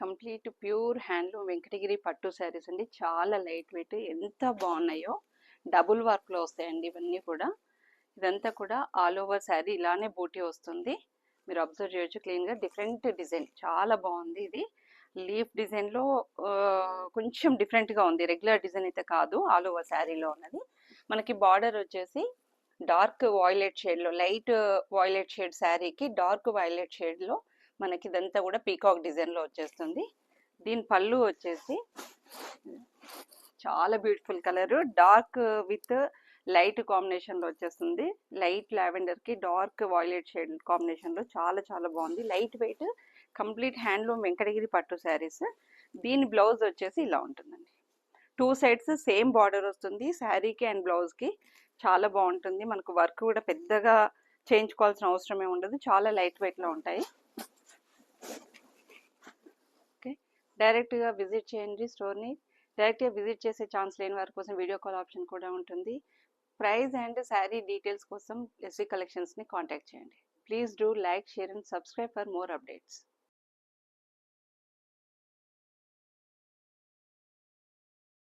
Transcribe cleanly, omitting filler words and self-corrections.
Complete pure handloom Venkatagiri పట్టు శారీస్ అండి. చాలా లైట్ వెయిట్, ఎంత బాగున్నాయో. డబుల్ వర్క్లో వస్తాయండి ఇవన్నీ కూడా. ఇదంతా కూడా ఆల్ ఓవర్ శారీ ఇలానే బూటీ వస్తుంది. మీరు అబ్జర్వ్ చేయొచ్చు క్లీన్గా. డిఫరెంట్ డిజైన్ చాలా బాగుంది. ఇది లీఫ్ డిజైన్లో కొంచెం డిఫరెంట్గా ఉంది. రెగ్యులర్ డిజైన్ అయితే కాదు, ఆల్ ఓవర్ శారీలో ఉన్నది. మనకి బార్డర్ వచ్చేసి డార్క్ వాయిలెట్ షేడ్లో, లైట్ వాయిలెట్ షేడ్ శారీకి డార్క్ వాయిలెట్ షేడ్లో మనకి ఇదంతా కూడా పీకాక్ డిజైన్లో వచ్చేస్తుంది. దీని పళ్ళు వచ్చేసి చాలా beautiful colour, dark with light కాంబినేషన్లో వచ్చేస్తుంది. లైట్ లావెండర్కి డార్క్ వాయిలెట్ షేడ్ కాంబినేషన్లో చాలా చాలా బాగుంది. Light weight, complete handloom Venkatagiri పట్టు శారీస్. దీని బ్లౌజ్ వచ్చేసి ఇలా ఉంటుందండి. 2 సైడ్స్ సేమ్ బార్డర్ వస్తుంది శారీకి అండ్ బ్లౌజ్కి. చాలా బాగుంటుంది. మనకు వర్క్ కూడా పెద్దగా చేయించుకోవాల్సిన అవసరమే ఉండదు. చాలా లైట్ వెయిట్లో ఉంటాయి. ఓకే, డైరెక్ట్గా విజిట్ చేయండి స్టోర్ని. డైరెక్ట్గా విజిట్ చేసే ఛాన్స్ లేని వారి కోసం వీడియో కాల్ ఆప్షన్ కూడా ఉంటుంది. ప్రైస్ అండ్ శారీ డీటెయిల్స్ కోసం ఎస్వి కలెక్షన్స్ని కాంటాక్ట్ చేయండి. Please do like, share and subscribe for more updates.